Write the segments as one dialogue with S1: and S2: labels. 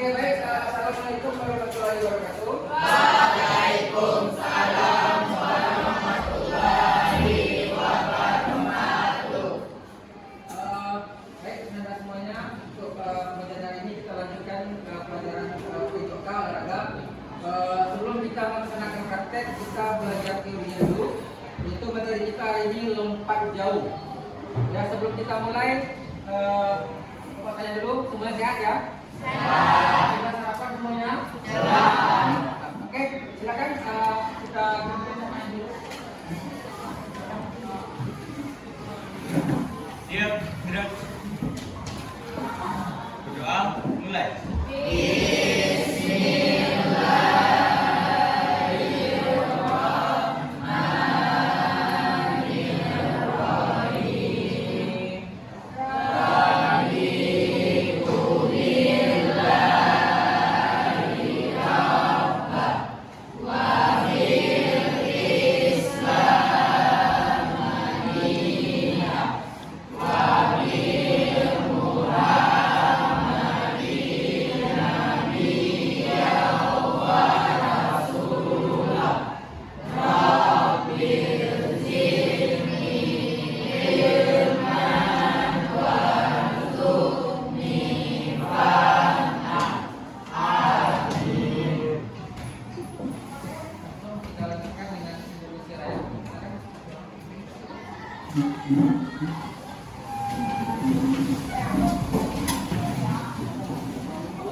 S1: Oke, baik. Assalamualaikum warahmatullahi wabarakatuh.
S2: Waalaikumsalam warahmatullahi wabarakatuh.
S1: Baik, teman-teman semuanya, untuk pelajaran hari ini kita lanjutkan pelajaran PJK olahraga. Sebelum kita melaksanakan praktek, kita belajar teorinya dulu. Itu materi kita hari ini lompat jauh. Ya, sebelum kita mulai, tanya dulu, semuanya sehat ya? Sudah sarapan semuanya? Oke, silakan kita main dulu.
S3: Siap, gerak. Berdoa, mulai.
S1: Kita lanjutkan dengan introduksi raya. Oke, baik.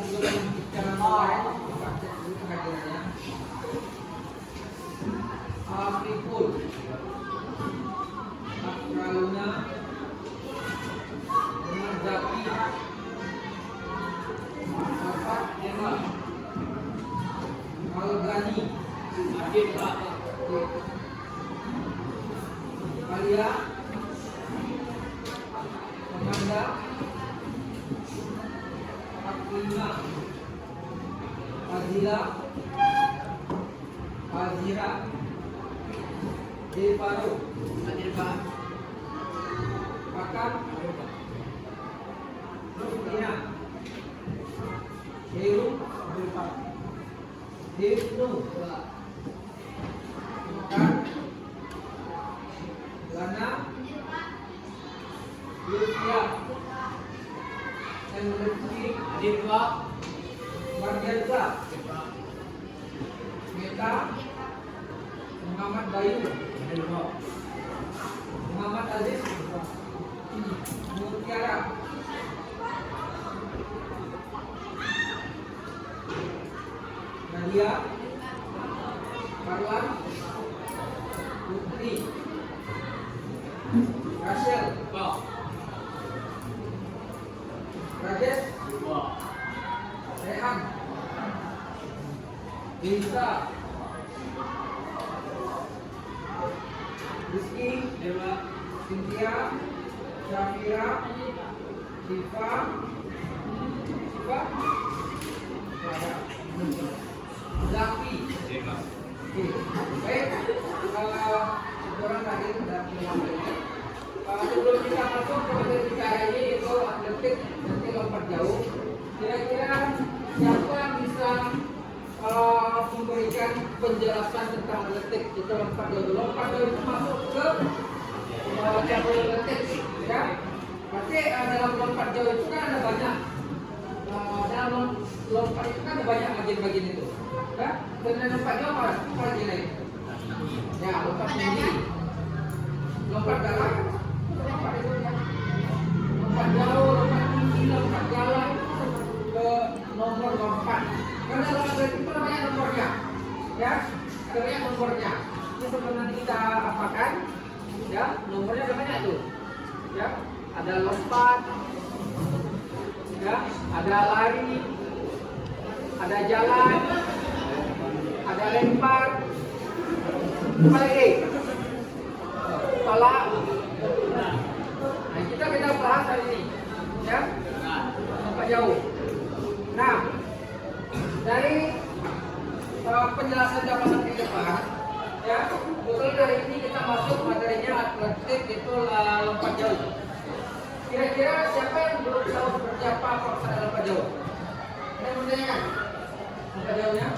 S1: Sebelum kita mulai, kita cek dulu kehadirannya. Afrikul, Akraluna, Zaki, Safat Kemal, Al-Ghani, Adib Pak, Alia, Amanda, Aklina, Azila, Azira, Devaru, Pakan, Ina, Heru, Hipnu, Kan, Lana, Yudhya, dan Dewa, Margarita, Meta, Muhammad Bayu, Muhammad Aziz, Mutiara, Nadia, Karlan, Putri, Rachel, Rajesh, Rehan, Bisa, Rizky, Cynthia, Syafira, Siva, Zafi. Oke, baik. Orang tadi sudah menyampaikan. Sebelum kita masuk ke materi bicara ini itu atletik nanti lompat jauh. Kira-kira siapa yang bisa memberikan penjelasan tentang atletik itu lompat jauh? Lompat jauh itu masuk ke cabur atletik, ya. Pasti dalam lompat jauh itu kan ada banyak. Dalam lompat itu kan ada banyak bagian-bagian itu, ya. Dan lompat jauh apa bagian lain? Ya, lompat tinggi, lompat dalam, lompat itu ya. Lompat jauh, lompat tinggi, lompat jalan ke nomor lompat. Karena dalam atletik itu namanya nomornya, ya. Ada banyak nomornya. Ini sebelum nanti kita apakan, ya. Nomornya ada banyak tuh, ya. Ada lompat, ya. Ada lari, ada jalan, ada lempar. Apa lagi? Tolak. Nah, kita bahas hari ini, ya. Lompat jauh. Nah, dari penjelasan jawaban di depan, ya, betul dari ini kita masuk materinya atletik itu lompat jauh. Kira-kira siapa yang belum tahu seperti apa pelaksanaan lompat jauh? Ada yang menanyakan lompat jauhnya?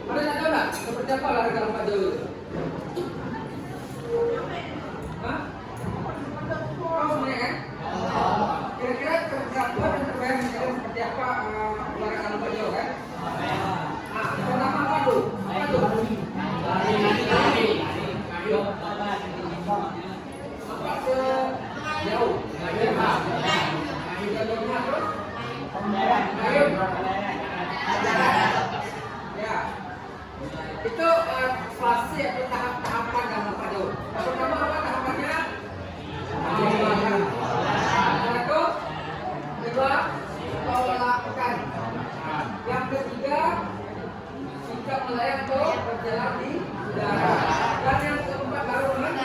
S1: Ada yang tahu nggak seperti apa olahraga lompat jauh itu? Hah? Tahu semuanya kan? Kira-kira tergambar dan terbayang seperti apa olahraga lompat jauh kan? Nah, pertama apa tuh? Apa tuh? Lari. Lompat ke jauh. Ya. Itu fase atau tahap-tahapan dalam lompat jauh. Pertama apa tahapannya? Satu, kedua, lakukan. Yang ketiga, sikap melayang atau berjalan di udara. Dan yang keempat baru benar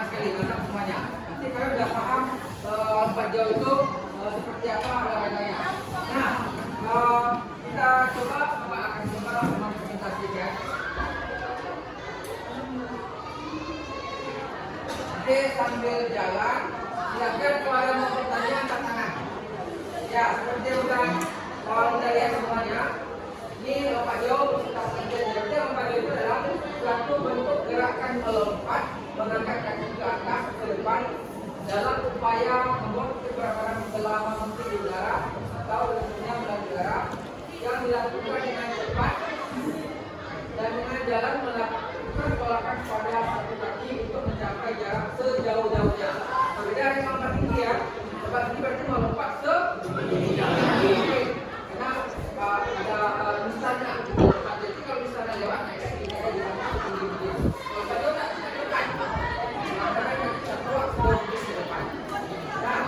S1: sekali, benar semuanya. Nanti kalian sudah paham lompat jauh itu seperti apa olahraganya. Nah, kita akan coba mempresentasikan. Nanti sambil jalan, silakan kalau ada mau bertanya angkat tangan. Ya, seperti udah lihat semuanya. Ini lompat jauh, jadi lompat jauh itu adalah suatu bentuk gerakan melompat, mengangkat kaki ke atas ke depan dalam upaya membuat keberagaman selama mungkin di udara atau tentunya melalui udara yang dilakukan dengan cepat dan dengan jalan melakukan tolakan pada satu kaki untuk mencapai jarak sejauh-jauhnya. Berbeda dengan lompat tinggi ya. Lompat tinggi berarti melompat sejauh-jauhnya. Karena ada misalnya, jadi kalau misalnya lewat naik kaki kita di sana tinggi-tinggi. Kalau pada tak kita depan, karena kita keluar ke depan. Nah,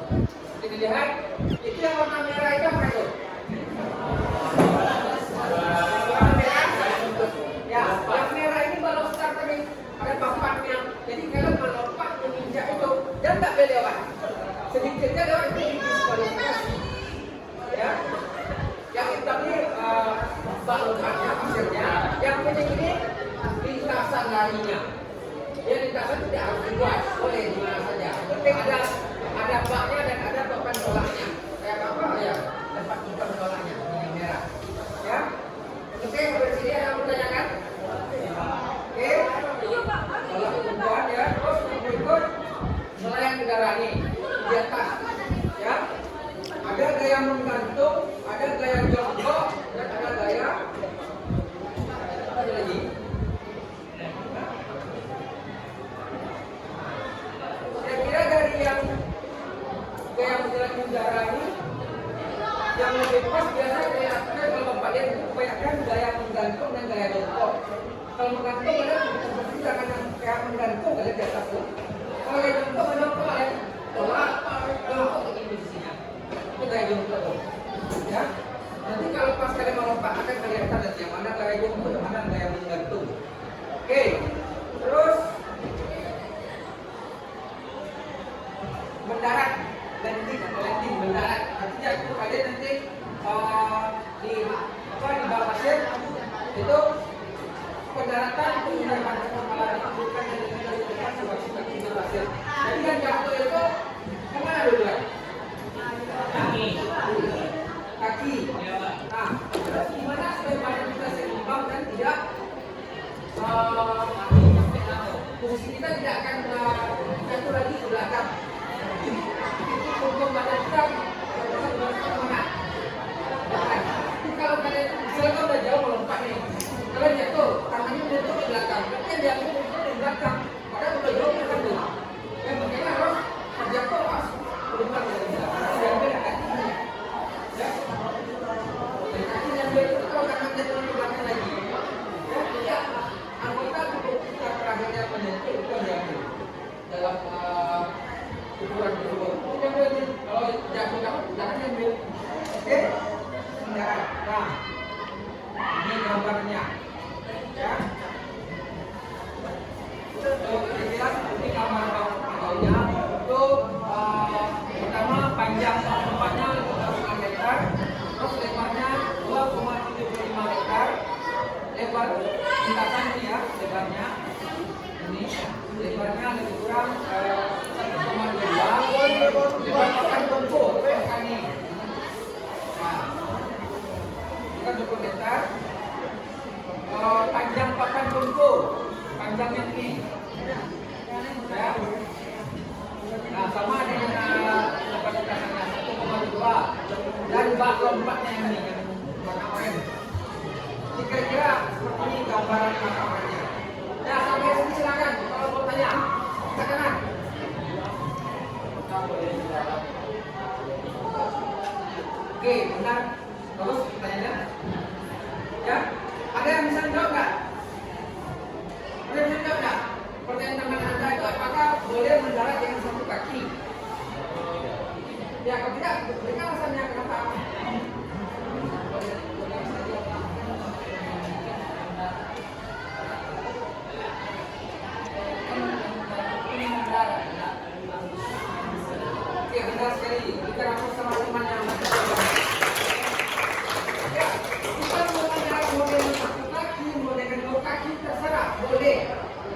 S1: Seperti dilihat, itu yang warna merah itu apa itu? Warna merah. Ya, yang merah ini kalau start tadi ada papannya. Jadi kalau melompat menginjak itu, dan tak boleh lewat. Sedikitnya lewat itu diskualifikasi. Ya, yang hitam ini bak lompatnya pasirnya. Yang putih ini lintasan larinya. Ya lintasan tidak harus dibuat, boleh di mana saja. Penting ada baknya dan ada papan tolaknya. Kayak apa ya? Tempat papan tolaknya yang merah. Ya, oke. Sampai sini ada pertanyaan? Oke. Kalau perempuan ya, terus berikut melayang udara ini di atas. Ya, ada gaya menggantung, ada gaya jongkok, dan ada gaya apa lagi? Kira-kira dari yang gaya menjelaskan udara ini yang lebih pas biasa gaya kalau bapak lihat itu kebanyakan gaya menggantung dan gaya jongkok. Kalau menggantung ada seperti tangan yang kayak menggantung ada di atas tuh. Kalau gaya jongkok ada apa ya? Tolak jongkok ke posisinya. Itu gaya jongkok tuh. Ya. Nanti kalau pas kalian melompat akan kelihatan nanti yang mana gaya jongkok, yang mana gaya menggantung. Oke. Terus mendarat, landing mendarat. Artinya itu kalian nanti di bawah pasir itu pendaratan itu menggunakan kepala bukan dengan sebab di pasir. Jadi kan jatuh itu kemana dulu ya? Kaki. Nah, terus gimana supaya badan kita seimbang dan tidak posisi kita tidak akan jatuh lagi ke belakang. Untuk badan kita kemana? Kalau kalian misalnya udah jauh melompat nih, kalian jatuh, tangannya udah jatuh ke belakang, kalian jatuh di belakang, padahal udah jauh ke belakang. Ya makanya harus jatuh pas berubah dari belakang, dan beda kakinya. Ya, dan kaki yang beda itu kalau tangan jatuh ke belakang lagi, ya tidak anggota tubuh kita terakhirnya menyentuh itu diambil dalam ukuran kedua. Kita ambil kalau jatuh jangan ambil. Oke. Nah, ini gambarnya, ya. Kira-kira ini gambar bawahnya itu pertama panjang tempatnya 5 meter, terus lebarnya 2,75 meter, lebar lintasan ini ya, lebarnya ini, lebarnya lebih kurang 1,2, lebar pakan tungku, pakan ini. Nah, 20 meter, panjang papan tungku, panjangnya ini, ya. Nah, sama dengan kapasitasnya 1,2 dan bak lompatnya ini yang warna oranye. Kira-kira seperti ini gambaran lapangannya. Nah, sampai sini silakan kalau mau tanya, silakan. Oke, benar. Terus pertanyaannya, ya, ada yang bisa jawab nggak? Ada yang bisa jawab nggak? Pertanyaan teman anda itu apakah boleh mendarat dengan satu kaki? Ya, kalau tidak, berikan alasannya kenapa? Oke, benar sekali. Kita langsung sama teman yang boleh,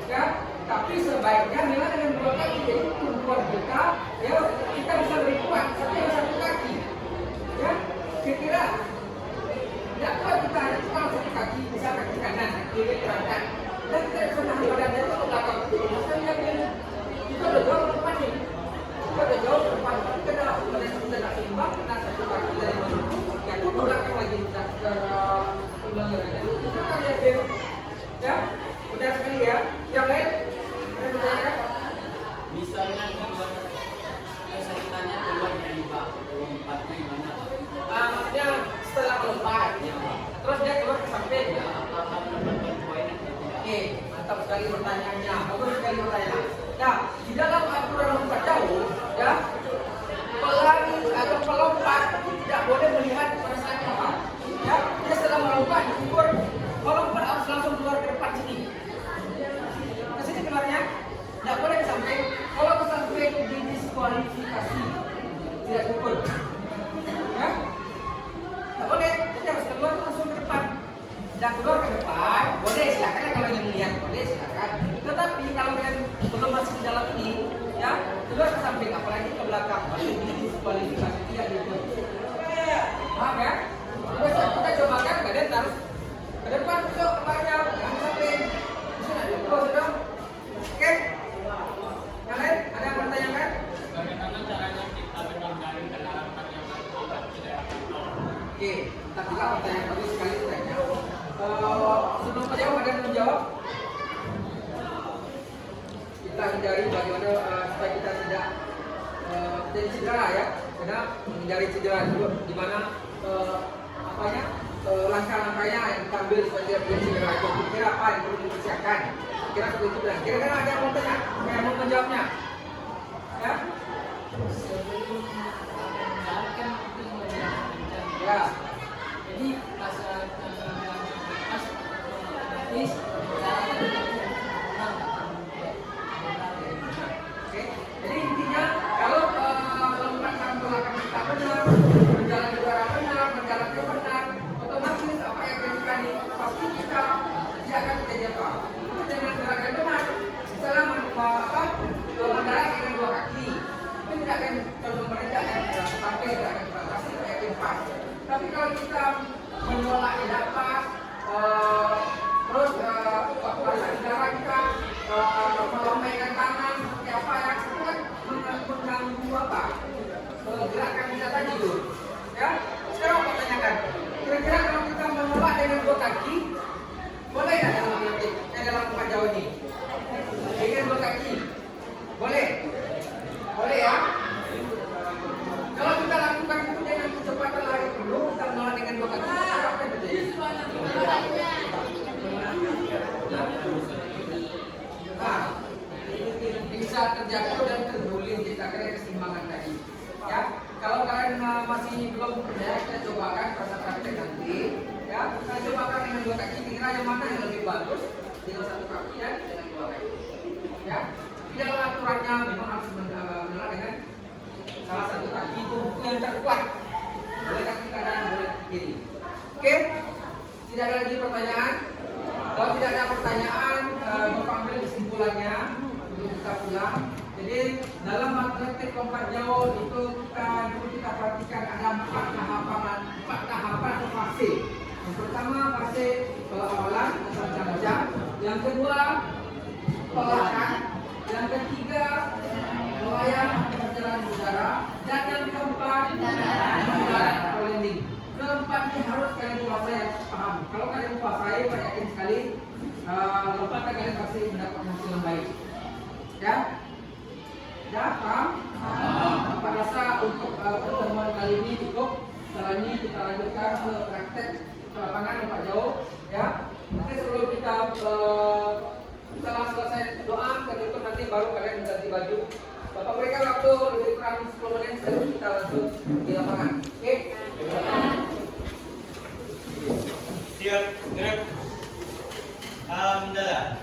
S1: ya. Tapi sebaiknya bila dengan dua kaki jadi tumpuan kita, ya kita bisa lebih kuat. Tapi harus satu kaki, ya. Kira-kira tidak kuat kita hanya satu kaki, bisa kaki kanan, kiri kanan, dan kita bisa nahan badannya itu ke belakang. Maksudnya kita udah jauh ke depan nih, kita udah jauh ke depan. Kita dah badan kita tidak seimbang, kita satu kaki dari mana? Ya, itu ke belakang lagi kita ulang lagi. Kita kan lihat ya. Udah sekali ya. Yang lain? Ada pertanyaan?
S2: Misalnya saya tanya keluar dari Pak, lompatnya gimana?
S1: Maksudnya setelah melompat, terus dia keluar ke samping.
S2: Ya, apakah mendapatkan poin atau tidak?
S1: Oke, mantap sekali pertanyaannya. Bagus sekali pertanyaan. Nah, di dalam aturan lompat jauh, ya, kualifikasi, tidak pukul. Ya, nggak boleh. Jadi harus keluar tuh langsung ke depan. Dan keluar ke depan, boleh silakan kalau ingin melihat, boleh silakan. Tetapi kalau kalian belum masuk ke dalam ini, ya keluar ke samping, apalagi ke belakang. Ini kualifikasi tidak diukur. Paham ya? Besok kita cobakan, kalian harus ke depan, besok kepalanya, jangan samping. Bisa nggak diukur, sudah? Oke? Kalian ada yang bertanyakan?
S2: Bagaimana caranya kita menghindari kendaraan yang berakibat tidak terlalu?
S1: Oke, tak juga pertanyaan bagus sekali tanya. Sebelum menjawab, ada yang mau menjawab? Kita hindari bagaimana supaya kita tidak jadi cedera ya. Karena menghindari cedera dulu, di mana langkah-langkahnya yang kita ambil supaya tidak terjadi cedera itu. Kira apa yang perlu dipersiapkan? Kira seperti itu dan kira-kira ada yang mau tanya? Yang mau menjawabnya? Ya?
S2: Sebelum menjalankan itu menjalankan.
S1: Ya.
S2: Jadi pas pas otomatis
S1: Oke, jadi intinya kalau melempar belakang kita benar, berjalan ke arah benar, berjalan ke benar, otomatis apa yang terjadi pasti kita tidak akan terjadi apa. Itu dengan gerakan benar, misalnya mendarat dengan dua kaki, itu tidak akan kalau mereka akan sampai gerakan pasti akan pas. Tapi kalau kita menolak tidak pas, terus waktu darah kita melambaikan tangan seperti apa ya, itu kan mengganggu apa gerakan kita tadi itu ya. Sekarang aku tanyakan, kira-kira kalau kita menolak dengan dua kaki boleh nggak dalam tempat jauh ini dengan dua kaki boleh ya. Kalau kita lakukan itu dengan kecepatan lari dulu, kita menolak dengan dua kaki, apa yang terjadi? Nah, bisa terjatuh dan terguling, kita kira keseimbangan tadi. Ya, kalau kalian masih belum percaya, kita cobakan pada praktek nanti. Ya, kita cobakan dengan dua kaki, kira yang mana yang lebih bagus dengan satu kaki dan dengan dua kaki. Ya, di dalam aturannya memang harus menolak dengan salah satu kaki tubuh yang terkuat. Boleh kaki kanan, boleh kaki kiri. Oke, tidak ada lagi pertanyaan. Kalau tidak ada pertanyaan, Bapak ambil kesimpulannya untuk kita pulang. Jadi dalam atletik lompat jauh itu kita perhatikan ada empat tahapan atau fase. Yang pertama fase awalan atau baca. Yang kedua pelakan. Yang ketiga melayang perjalanan udara. Dan yang keempat mendarat atau landing. Keempat ini harus kalian kuasai dan paham. Kalau kalian kuasai, saya yakin sekali lompatan kalian pasti mendapat hasil yang baik. Ya? Ya, paham? Apa rasa untuk pertemuan kali ini cukup? Setelah ini kita lanjutkan ke praktek ke lapangan lompat jauh. Ya? Nanti sebelum kita setelah selesai doa, tertutup nanti baru kalian ganti baju. Bapak berikan waktu lebih kurang 10 menit sebelum kita langsung di lapangan. Oke?
S3: Siap, gerak. Alhamdulillah.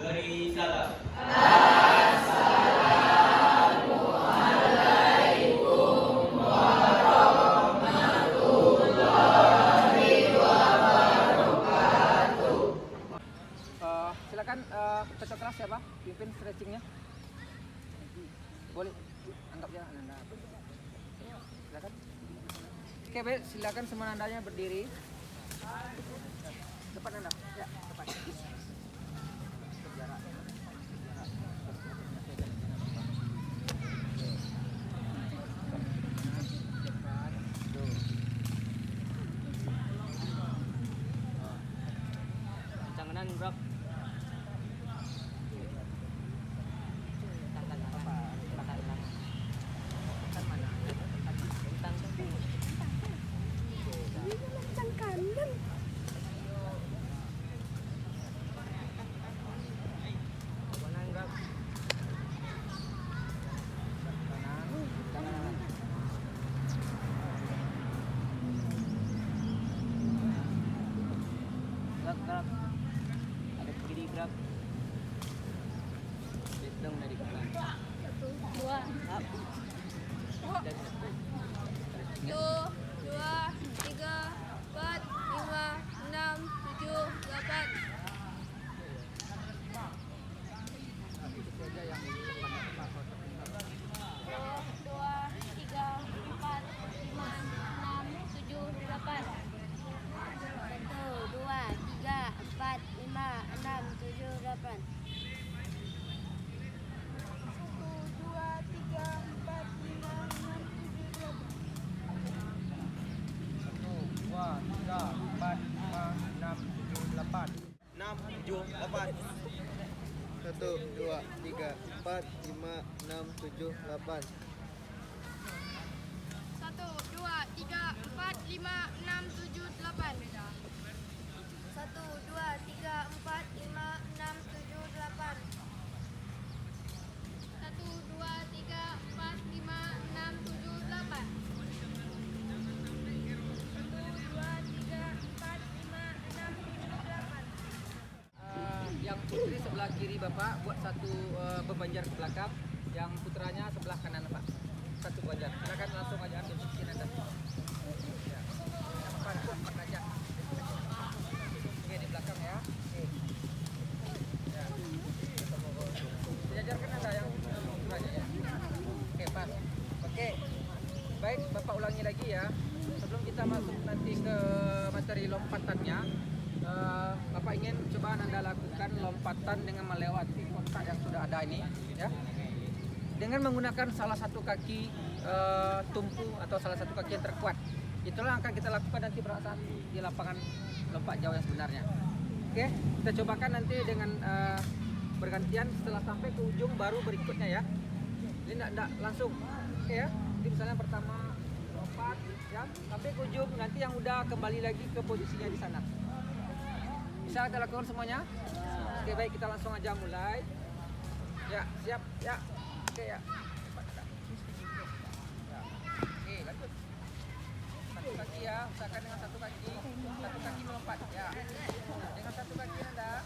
S3: Beri salam.
S1: Silakan peserta kelas siapa? Pimpin stretchingnya. Boleh anggap ya Anda. Silakan. Oke, baik, silakan semua Andanya berdiri. Depan Anda. Ya, depan.
S2: Tangan bro. gerak. Ada kiri gerak. Hitung dari kanan.
S4: 1, 2,
S2: Dan
S4: 1, 2, 3, 4, 5, 6, 7, 8.
S1: Itu aja yang tepat.
S4: 1, 2, 3, 4, 5, 6, 7, 8. 1, 2, 3, 4, 5, 6, 7, 8.
S3: 6, 7, 8.
S5: 1, 2, 3, 4, 5, 6, 7, 8.
S4: 1, 2, 3, 4, 5, 6, 7, 8. 1, 2, 3, 4, 5, 6, 7, 8. 1, 2, 3, 4, 5, 6, 7, 8. 1, 2, 3, 4, 5, 6, 7, 8.
S1: Yang putri sebelah kiri Bapak buat satu bebanjar ke belakang, yang putranya sebelah kanan Pak. Satu bebanjar. Silakan langsung aja ambil posisi Anda. Ya. Apa aja. Oke, di belakang ya. Oke. Ya. Sejajarkan Anda yang putranya ya. Oke, pas. Oke. Baik, Bapak ulangi lagi ya. Sebelum kita masuk nanti ke materi lompatannya, Bapak ingin coba Anda lakukan lompatan dengan melewati kotak yang sudah ada ini, ya. Dengan menggunakan salah satu kaki tumpu atau salah satu kaki yang terkuat. Itulah yang akan kita lakukan nanti pada saat di lapangan lompat jauh yang sebenarnya. Oke, kita cobakan nanti dengan bergantian setelah sampai ke ujung baru berikutnya ya. Ini enggak langsung. Oke ya. Jadi misalnya pertama lompat ya, sampai ke ujung, nanti yang udah kembali lagi ke posisinya di sana. Bisa kita lakukan semuanya? Oke, baik, kita langsung aja mulai. Ya, siap. Ya. Oke ya. Oke, lanjut. Satu kaki ya, usahakan dengan satu kaki melompat ya. Dengan satu kaki Anda.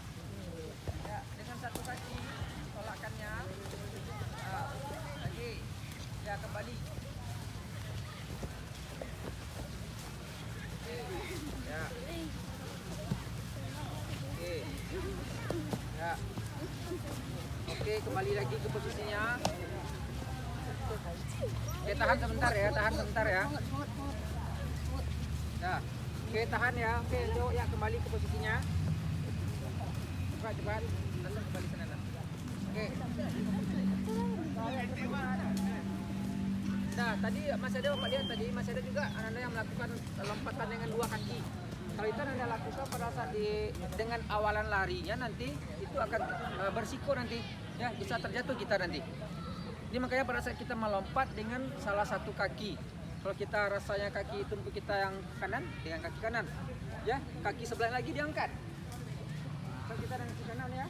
S1: Ya, dengan satu kaki tolakannya. Ya, lagi. Ya, kembali. Oke. Ya. Oke. Ya. Oke, kembali lagi ke posisinya. Oke, tahan sebentar ya, Ya. Oke, tahan ya. Oke, yuk ya, kembali ke posisinya. Cepat. Langsung kembali sana. Oke. Nah, tadi masih ada Bapak lihat tadi, masih ada juga Anda yang melakukan lompatan dengan dua kaki. Kalau itu Anda lakukan pada saat dengan awalan larinya nanti itu akan bersiko nanti ya, bisa terjatuh kita nanti. Ini makanya pada saat kita melompat dengan salah satu kaki. Kalau kita rasanya kaki tumpu kita yang kanan dengan kaki kanan, ya kaki sebelah lagi diangkat. Kalau kita dengan kaki kanan ya.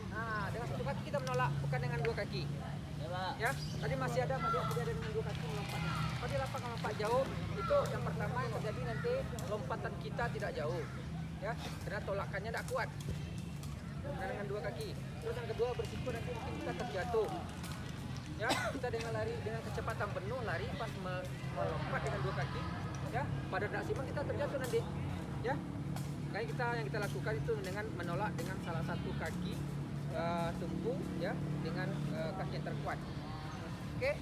S1: Nah, dengan satu kaki kita menolak, bukan dengan dua kaki. Ya, tadi masih ada dengan dua kaki melompat. Kalau di lapangan lompat jauh itu yang pertama yang terjadi nanti lompatan kita tidak jauh, ya, karena tolakannya tidak kuat. Nah, dengan dua kaki. Terus yang kedua berisiko nanti mungkin kita terjatuh. Ya, kita dengan lari dengan kecepatan penuh lari pas melompat dengan dua kaki, ya, pada tidak simbang kita terjatuh nanti, ya. Makanya yang kita lakukan itu dengan menolak dengan salah satu kaki tumpu, ya, dengan kaki yang terkuat. Oke,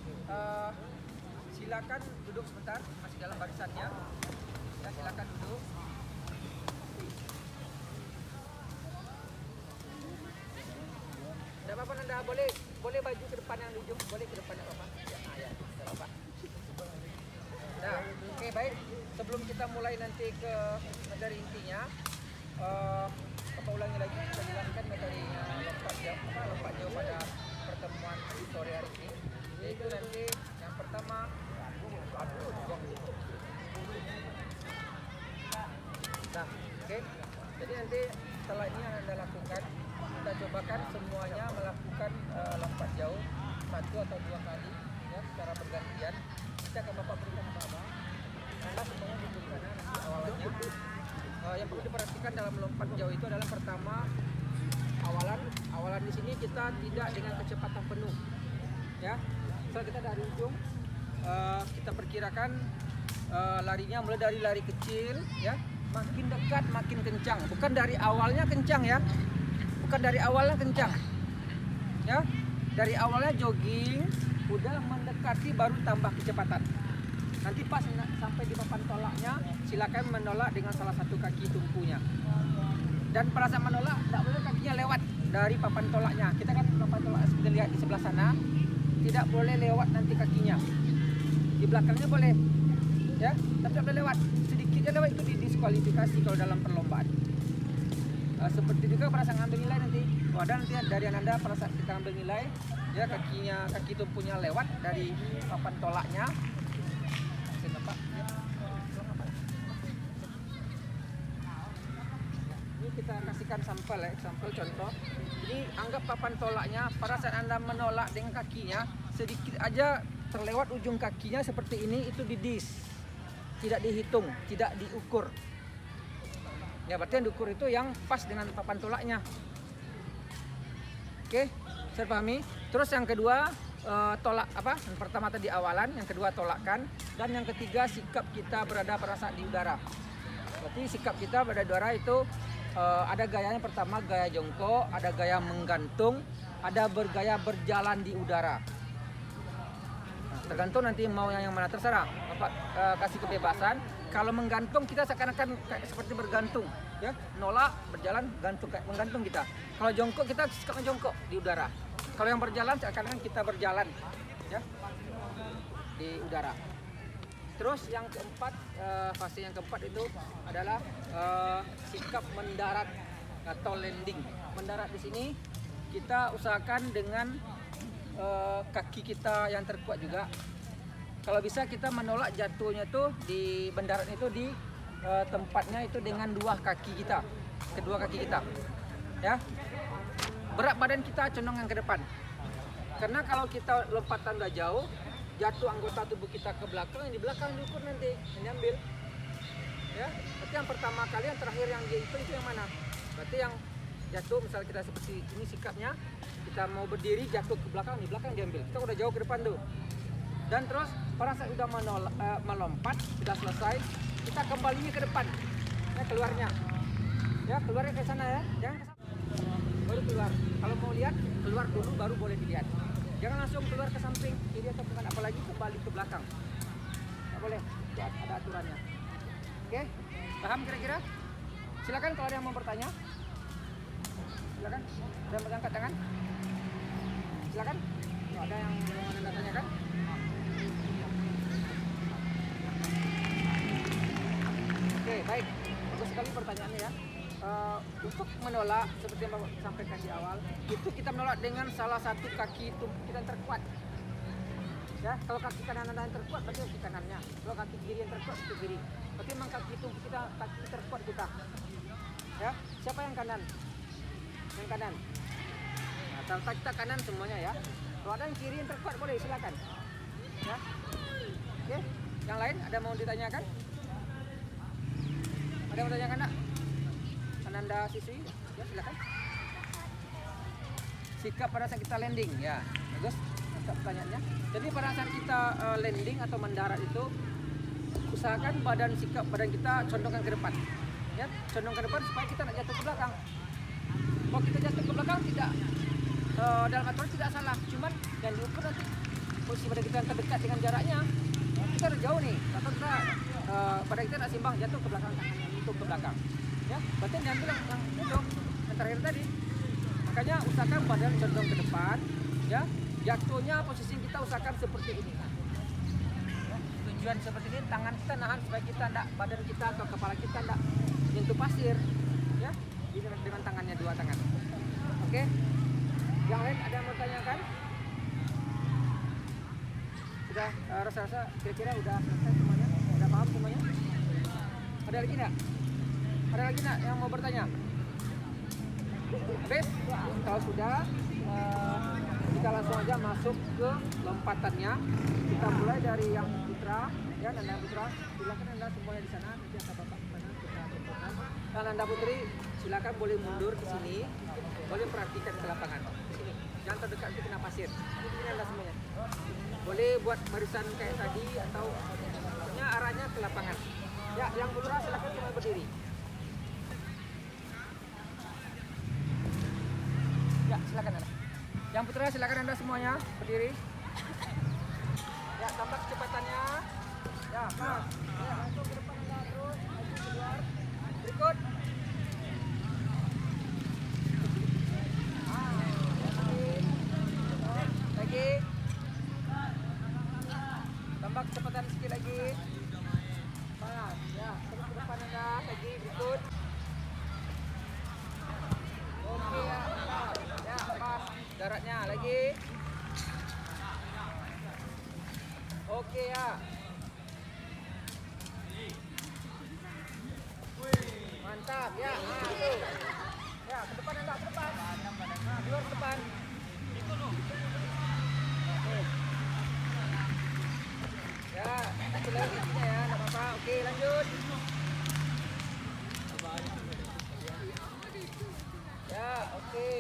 S1: silakan duduk sebentar, masih dalam barisannya. Ya, silakan duduk. Tidak apa-apa Anda, boleh baju ke depan yang di ujung, boleh ke depan apa-apa. Ya, ya, tidak apa-apa. Nah, oke, baik. Sebelum kita mulai nanti ke materi intinya, Bapak ulangi lagi, kita jelaskan materinya lompat jauh pada pertemuan sore hari ini. Yaitu nanti yang pertama, nah, oke. Jadi nanti setelah ini yang Anda lakukan, kita cobakan semuanya melakukan lompat jauh satu atau dua kali, ya, secara bergantian. Kita akan Bapak berikan apa? Anda semuanya duduk sana nanti awalnya. yang perlu diperhatikan dalam melompat jauh itu adalah pertama awalan di sini kita tidak dengan kecepatan penuh, ya. Misal kita dari ujung, kita perkirakan larinya mulai dari lari kecil, ya, makin dekat makin kencang, bukan dari awalnya kencang, ya, bukan dari awalnya kencang, ya, dari awalnya jogging, udah mendekati baru tambah kecepatan. Nanti pas sampai di papan tolaknya, silakan menolak dengan salah satu kaki tumpunya. Dan pada saat menolak, tidak boleh kakinya lewat dari papan tolaknya. Kita kan papan tolak kita lihat di sebelah sana, tidak boleh lewat nanti kakinya. Di belakangnya boleh, ya, tapi tidak boleh lewat. Sedikitnya lewat itu didiskualifikasi kalau dalam perlombaan. Seperti juga pada saat ngambil nilai nanti, ada nanti dari Anda pada saat kita ngambil nilai, ya kaki tumpunya lewat dari papan tolaknya. Ini kita kasihkan sampel, ya, sampel contoh. Ini anggap papan tolaknya pada saat Anda menolak dengan kakinya, sedikit aja terlewat ujung kakinya seperti ini, itu didis, tidak dihitung, tidak diukur. Ya, berarti yang diukur itu yang pas dengan papan tolaknya. Oke, saya pahami. Terus yang kedua, tolak apa? Yang pertama tadi awalan, yang kedua tolakan, dan yang ketiga sikap kita berada pada saat di udara. Berarti sikap kita berada di udara itu ada gayanya, pertama gaya jongkok, ada gaya menggantung, ada bergaya berjalan di udara. Nah, tergantung nanti mau yang mana, terserah. Bapak kasih kebebasan. Kalau menggantung kita seakan-akan seperti bergantung, ya, nolak, berjalan, gantung, kayak menggantung kita. Kalau jongkok kita sikapnya jongkok di udara. Kalau yang berjalan seakan-akan kita berjalan, ya, di udara. Terus yang keempat, fase yang keempat itu adalah sikap mendarat atau landing. Mendarat di sini kita usahakan dengan kaki kita yang terkuat juga. Kalau bisa kita menolak jatuhnya tuh di mendarat itu di tempatnya itu dengan dua kaki kita, kedua kaki kita, ya. Berat badan kita condongkan ke depan. Karena kalau kita lompatan udah jauh, jatuh anggota tubuh kita ke belakang, yang di belakang diukur nanti, yang diambil. Ya, berarti yang pertama kali, yang terakhir yang dia itu yang mana? Berarti yang jatuh, misal kita seperti ini sikapnya, kita mau berdiri jatuh ke belakang, di belakang diambil. Kita udah jauh ke depan tuh. Dan terus pada saat udah melompat, sudah selesai, kita kembalinya ke depan, ya, keluarnya, ya, keluarnya ke sana, ya, jangan ke sana, baru keluar. Kalau mau lihat, keluar dulu baru boleh dilihat. Jangan langsung keluar ke samping kiri atau bukan, apalagi kembali ke belakang. Nggak boleh, itu ada aturannya. Oke, paham kira-kira? Silakan kalau ada yang mau bertanya. Silakan, ada yang angkat tangan. Silakan, kalau ada yang mau Anda tanyakan. Oke, baik. Bagus sekali pertanyaannya, ya. Untuk menolak seperti yang Bapak sampaikan di awal, itu kita menolak dengan salah satu kaki tumpu kita yang terkuat. Ya, kalau kaki kanan Anda yang terkuat berarti kaki kanannya. Kalau kaki kiri yang terkuat itu kiri. Berarti memang kaki tumpu kita, kaki terkuat kita. Ya, siapa yang kanan? Yang kanan. Nah, contoh kita kanan semuanya, ya. Kalau ada yang kiri yang terkuat boleh silakan. Ya. Oke, yang lain ada mau ditanyakan? Ada yang mau ditanyakan, Nak? Ananda siswi, ya, silakan. Sikap pada saat kita landing, ya, bagus. Pertanyaannya. Jadi pada saat kita landing atau mendarat itu, usahakan sikap badan kita condongkan ke depan, ya, condong ke depan supaya kita tidak jatuh ke belakang. Kalau kita jatuh ke belakang tidak, dalam aturan tidak salah, cuman yang diukur nanti posisi badan kita yang terdekat dengan jaraknya. Kita udah jauh nih, atau kita badan kita tidak seimbang, jatuh ke belakang, untuk ke belakang. Ya, berarti diambil yang terakhir tadi. Makanya usahakan badan condong ke depan, ya. Jatuhnya posisi kita usahakan seperti ini. Ya, tujuan seperti ini, tangan kita nahan supaya kita tidak, badan kita atau kepala kita tidak menyentuh pasir, ya. Ini dengan tangannya, dua tangan. Oke. Yang lain ada yang mau tanyakan? Sudah rasa-rasa kira-kira udah selesai semuanya? Udah paham semuanya? Ada lagi enggak? Ada lagi nak yang mau bertanya? Habis? Kalau sudah, kita langsung aja masuk ke lompatannya. Kita mulai dari yang putra, ya, Nanda Putra. Silakan Anda semuanya di sana. Nanti akan Bapak di sana kita contohkan. Nanda Putri, silakan boleh mundur ke sini, boleh perhatikan ke lapangan. Di sini, jangan terdekat itu kena pasir. Ini Anda semuanya. Boleh buat barisan kayak tadi atau maksudnya arahnya ke lapangan. Ya, yang putra silakan cuma berdiri. Ya, silakan Anda. Yang putra silakan Anda semuanya berdiri. Ya, tambah kecepatannya. Ya, pas. Ya, langsung ke depan Anda terus, maju keluar. Berikut. Lagi. Tambah kecepatan sedikit lagi. Pas. Ya, terus ke depan Anda. Lagi, berikut. Oke, ya, pas. Ya, pas. Daratnya lagi. Oke ya. Mantap ya. Nah, itu. Ya, ke depan Anda, ke depan. Nah, keluar ke depan. Oke. Ya, itu lagi ya, enggak apa-apa. Oke, lanjut. Ya, oke.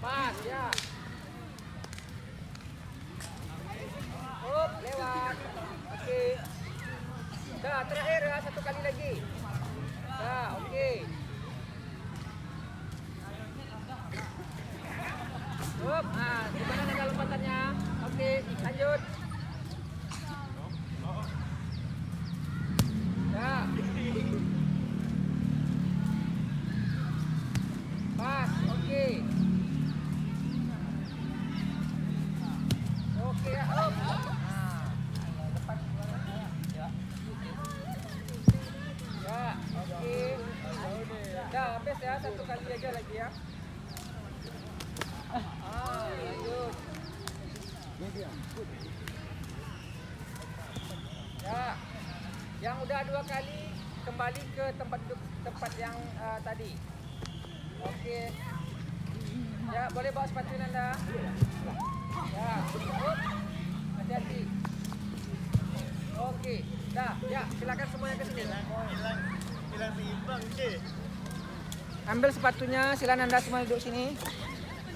S1: Pas ya. Hop, lewat. Oke. Dah, terakhir ya, satu kali lagi. Dah, oke. Hop, nah, gimana Anda lompatannya? Oke, lanjut. Ya. Pas, oke. Oke ya, hop. Ya, oke. Dah, habis ya, satu kali aja lagi ya. Lanjut. Ya, yang udah 2 kali kembali ke tempat duduk tempat yang tadi. Oke. Ya, boleh bawa sepatu Anda. Ya, hop. Hati-hati. Oke, dah. Ya, silakan semuanya ke sini.
S3: Hilang seimbang je.
S1: Ambil sepatunya, silakan Anda semua duduk sini.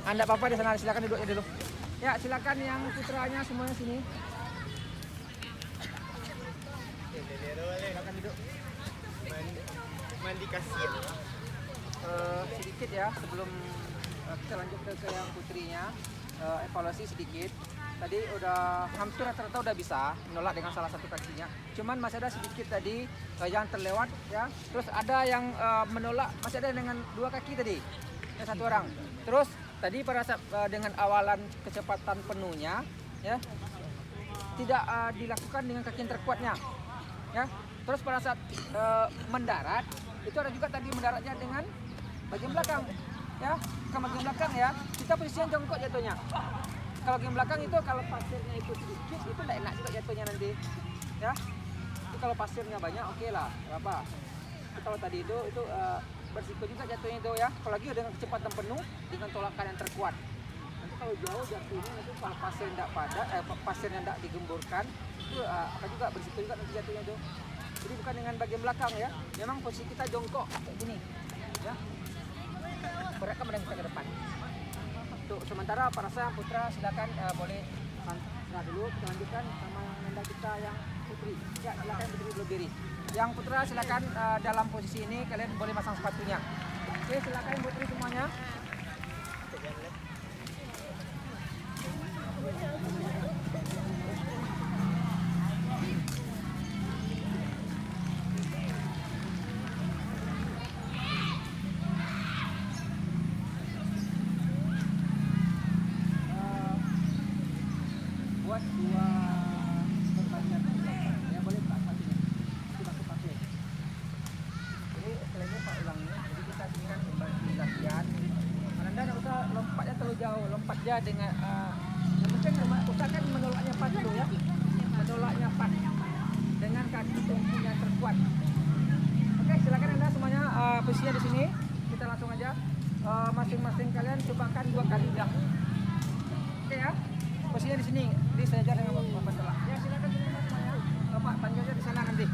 S1: Anda apa-apa di sana, silakan duduk dulu. Ya, silakan yang putranya semuanya sini. Silakan duduk.
S3: Mandi kasihan.
S1: Sedikit ya sebelum kita lanjut ke yang putrinya, evaluasi sedikit. Tadi udah hampir rata-rata udah bisa menolak dengan salah satu kakinya. Cuman masih ada sedikit tadi yang terlewat ya. Terus ada yang menolak, masih ada dengan 2 kaki tadi. Ya, 1 orang. Terus tadi pada saat dengan awalan kecepatan penuhnya ya tidak dilakukan dengan kaki yang terkuatnya. Ya. Terus pada saat mendarat itu ada juga tadi mendaratnya dengan bagian belakang. Ya, ke bagian belakang ya. Kita posisinya jongkok jatuhnya. Kalau bagian belakang itu kalau pasirnya itu sedikit itu tidak enak juga jatuhnya nanti. Ya. Itu kalau pasirnya banyak oke lah, enggak apa. Tapi kalau tadi itu berisiko juga jatuhnya itu ya. Apalagi dengan kecepatan penuh dengan tolakan yang terkuat. Nanti kalau jauh jatuhnya nanti kalau pasir tidak padat, pasirnya tidak digemburkan itu apa juga berisiko juga nanti jatuhnya itu. Jadi bukan dengan bagian belakang ya. Memang posisi kita jongkok kayak gini. Ya. Beratkan badan kita ke depan. Untuk sementara para sang putra silakan boleh nah dulu kita lanjutkan sama nanda kita yang putri. Ya, silakan putri berdiri. Yang putra silakan dalam posisi ini kalian boleh pasang sepatunya. Oke, silakan putri semuanya. Buat 2 pertanyaan ya boleh Pak sepatunya. Sudah pakai. Jadi setelahnya Pak ulangnya. Jadi kita berikan kembali latihan. Anda tidak usah lompatnya terlalu jauh, lompat aja dengan yang penting usahakan menolaknya pas dulu ya. Menolaknya pas dengan kaki tungkunya terkuat. Oke, silakan Anda semuanya posisinya di sini. Kita langsung aja masing-masing kalian cobakan 2 kali dah. Oke ya. Posisinya di sini. Jadi saya ajar dengan Bapak Tolak. Ya silakan semuanya. Bapak panggilnya di sana nanti.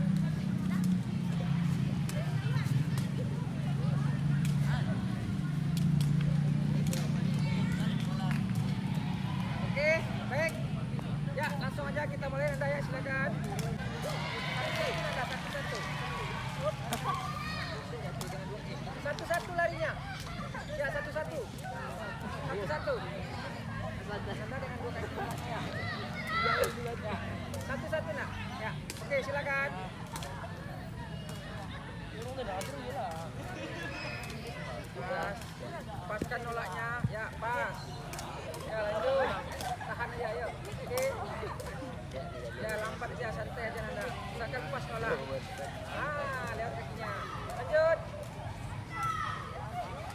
S1: Lewat kakinya. Lanjut.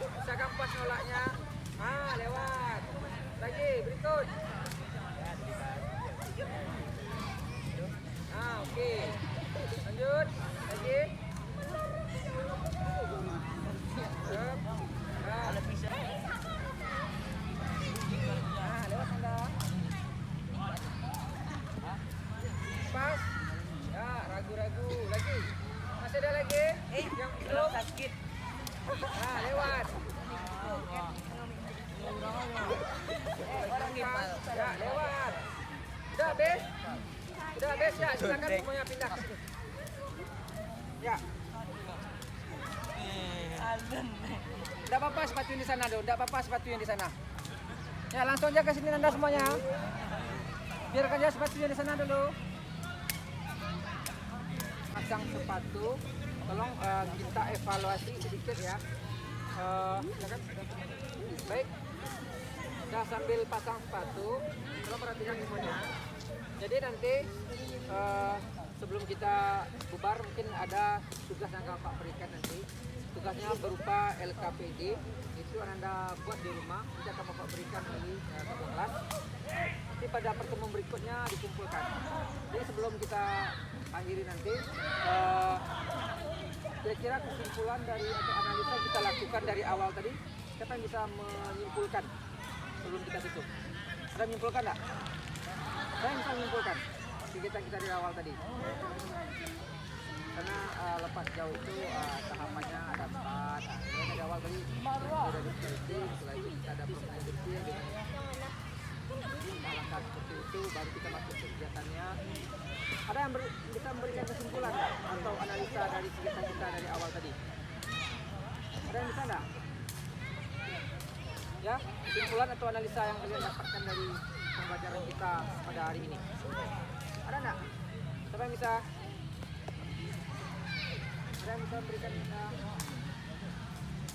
S1: Bisa kampas nolaknya. Lewat. Lagi, berikut. Oke. Lanjut. Lagi. Lewat Anda. Pas. Ya, ragu-ragu. Lagi. Masih ada lagi? Yang belum sakit. Lewat. Ya, lewat. Udah habis? Udah habis ya, silakan semuanya pindah. Ya. Enggak apa-apa sepatu yang di sana, Do. Enggak apa-apa sepatu yang di sana. Ya, langsung aja ke sini Anda semuanya. Biarkan aja sepatu yang di sana dulu. Pasang sepatu. Tolong kita evaluasi sedikit ya. Silakan. Baik. Sudah sambil pasang sepatu, tolong perhatikan semuanya. Jadi nanti sebelum kita bubar mungkin ada tugas yang Bapak berikan nanti. Tugasnya berupa LKPD, itu Anda buat di rumah, nanti akan Bapak berikan di satu kelas. Nanti pada pertemuan berikutnya dikumpulkan. Jadi sebelum kita akhiri nanti, kira-kira kesimpulan dari atau analisa kita lakukan dari awal tadi, siapa yang bisa menyimpulkan sebelum kita tutup? Ada menyimpulkan enggak? Saya yang bisa menyimpulkan kegiatan kita dari awal tadi. Karena lepas jauh itu tahapannya ada 4. Yang dari awal tadi dari stretching, setelah itu kita ada permainan kecil dengan langkah seperti itu, baru kita masuk ke kegiatannya. Ada yang bisa memberikan kesimpulan atau analisa dari kegiatan kita dari awal tadi? Ada yang bisa enggak? Ya, kesimpulan atau analisa yang kalian dapatkan dari pembelajaran kita pada hari ini. Ada enggak? Siapa yang bisa? Ada yang bisa memberikan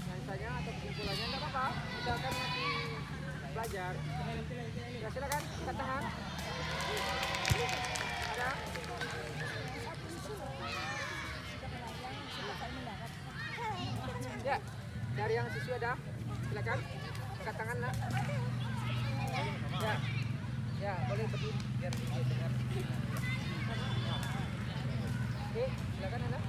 S1: analisanya atau kesimpulannya? Enggak apa-apa, kita akan masih belajar. Ya, silakan, angkat tangan. Ada? Ya, dari yang siswa ada? Silakan, angkat tangan nak. Ya, ya boleh berdiri biar dia dengar. Oke, silakan Anda.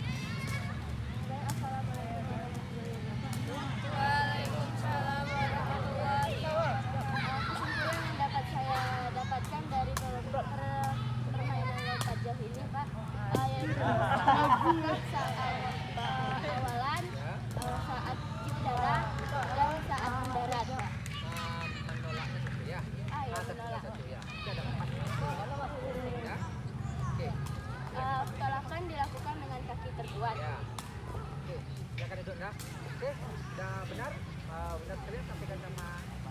S4: Waalaikumsalam warahmatullahi wabarakatuh. Kesimpulan yang dapat saya dapatkan dari permainan lompat jauh ini, Pak, yaitu saat awalan, saat cedera, dan saat mendarat, Pak.
S1: Menolaknya satu ya.
S4: Menolak.
S1: Satu ya. Itu ada 4 ya. Oke.
S4: Penolakan dilakukan dengan kaki terkuat.
S1: Ya. Oke, silakan duduk dah. Oke, sudah benar. Benar sekali sampaikan sama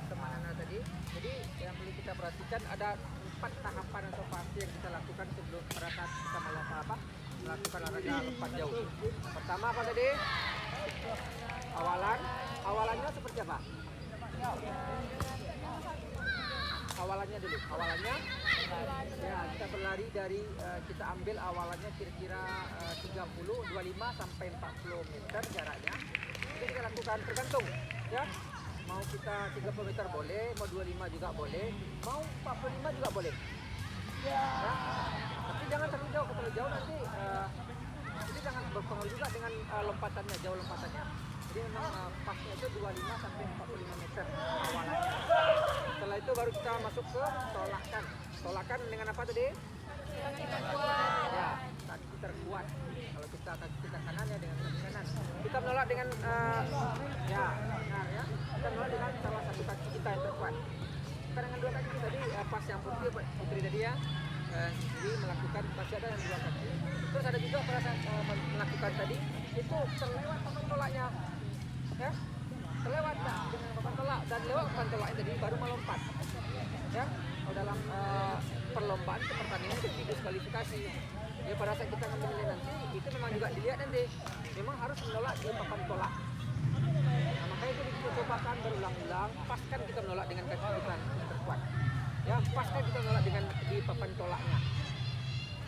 S1: teman Anda tadi. Jadi yang perlu kita perhatikan ada 4 tahapan atau fase yang kita lakukan sebelum pada saat kita melakukan olahraga lompat jauh. Pertama apa tadi? Awalannya seperti apa? Awalannya dulu. Awalannya ya kita berlari dari kita ambil awalannya kira-kira 25 sampai 40 meter jaraknya. Jadi kita lakukan tergantung ya. Mau kita 30 meter boleh, mau 25 juga boleh, mau 45 juga boleh. Ya. Tapi jangan terlalu jauh, terlalu jauh nanti jadi jangan berpengaruh juga dengan lompatannya, jauh lompatannya. Jadi memang pasnya itu 25 sampai 45 meter awalannya. Setelah itu baru kita masuk ke tolakan. Tolakan dengan apa tadi?
S4: Kaki terkuat.
S1: Ya, kaki terkuat. Kalau kita kanan ya dengan kaki kanan. Kita menolak dengan ya, benar ya. Kita menolak dengan salah satu kaki kita yang terkuat. Kita dengan 2 kaki tadi pas yang putri tadi ya. Jadi melakukan masih ada yang 2 kaki. Terus ada juga pada saat melakukan tadi itu terlewat papan tolaknya. Ya. Terlewat dengan papan tolak dan lewat papan tolak tadi baru melompat. Ya. Kalau dalam perlombaan ke pertandingan itu diskualifikasi. Ya pada saat kita ngambil nanti itu memang juga dilihat nanti memang harus menolak di papan tolak. Nah, makanya itu dicobakan berulang-ulang. Paskan kita menolak dengan kaki kita yang terkuat. Ya, paskan kita menolak dengan di papan tolaknya.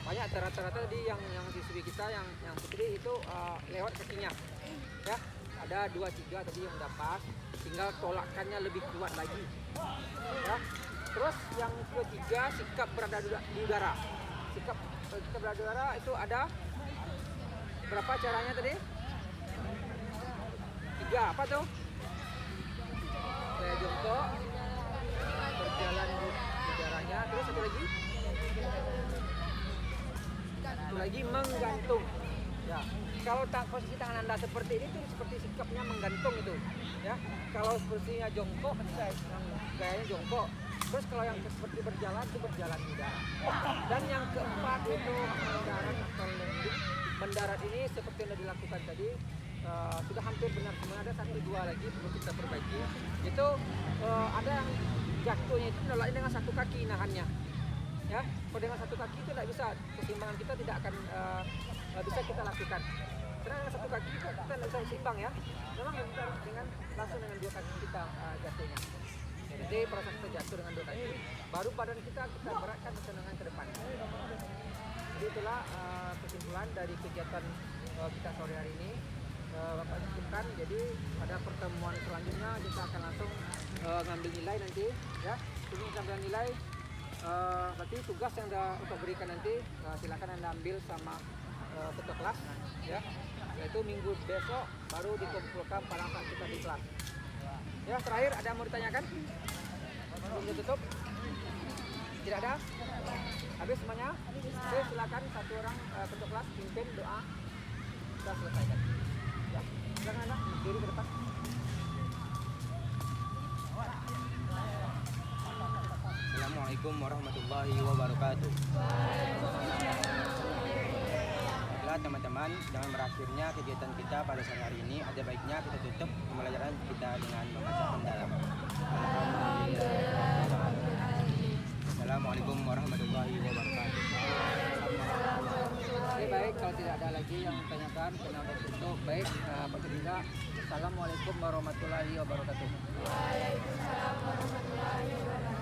S1: banyak rata-rata tadi yang siswi kita yang putri itu lewat kakinya ya, ada 2 3 tadi yang udah pas, tinggal tolakannya lebih kuat lagi ya. Terus yang ketiga sikap berada di udara. Sikap berada di udara itu ada berapa caranya tadi? 3, apa tuh? Saya jongkok, berjalan di udaranya, terus satu lagi menggantung. Ya, kalau posisi tangan Anda seperti ini tuh seperti sikapnya menggantung itu, ya. Kalau sepertinya jongkok, gayanya jongkok. Terus kalau yang seperti berjalan itu berjalan di udara. Dan yang keempat itu mendarat atau landing. Mendarat ini seperti yang dilakukan tadi sudah hampir benar semua, ada 1-2 lagi perlu kita perbaiki. Itu ada yang jatuhnya itu menolaknya dengan satu kaki nahannya. Ya, kalau dengan satu kaki itu tidak bisa, keseimbangan kita tidak akan bisa kita lakukan. Karena dengan satu kaki kita tidak bisa seimbang ya. Memang kita harus dengan langsung dengan 2 kaki kita jatuhnya. Jadi proses kita jatuh dengan 2 kaki, baru badan kita beratkan kesenangan ke depan. Jadi itulah kesimpulan dari kegiatan kita sore hari ini. Bapak cukupkan. Jadi pada pertemuan selanjutnya kita akan langsung ngambil nilai nanti ya. Ini sambil nilai berarti tugas yang untuk berikan nanti silakan Anda ambil sama ketua kelas ya. Yaitu minggu besok baru dikumpulkan pada saat kita di kelas. Ya, terakhir ada yang mau ditanyakan? Belum ditutup? Tidak ada? Habis semuanya? Oke, silakan satu orang ketua kelas pimpin doa. Kita selesaikan. Ya, silakan Anda diri ke depan.
S6: Assalamualaikum warahmatullahi wabarakatuh. Baiklah teman-teman, dengan berakhirnya kegiatan kita pada sore hari ini, ada baiknya kita tutup pembelajaran kita dengan membaca mendalam. Assalamualaikum warahmatullahi wabarakatuh.
S1: Oke, baik, kalau tidak ada lagi yang ditanyakan, karena sudah tutup. Baik, Pak Kedira, Assalamualaikum warahmatullahi wabarakatuh.
S4: Waalaikumsalam warahmatullahi wabarakatuh.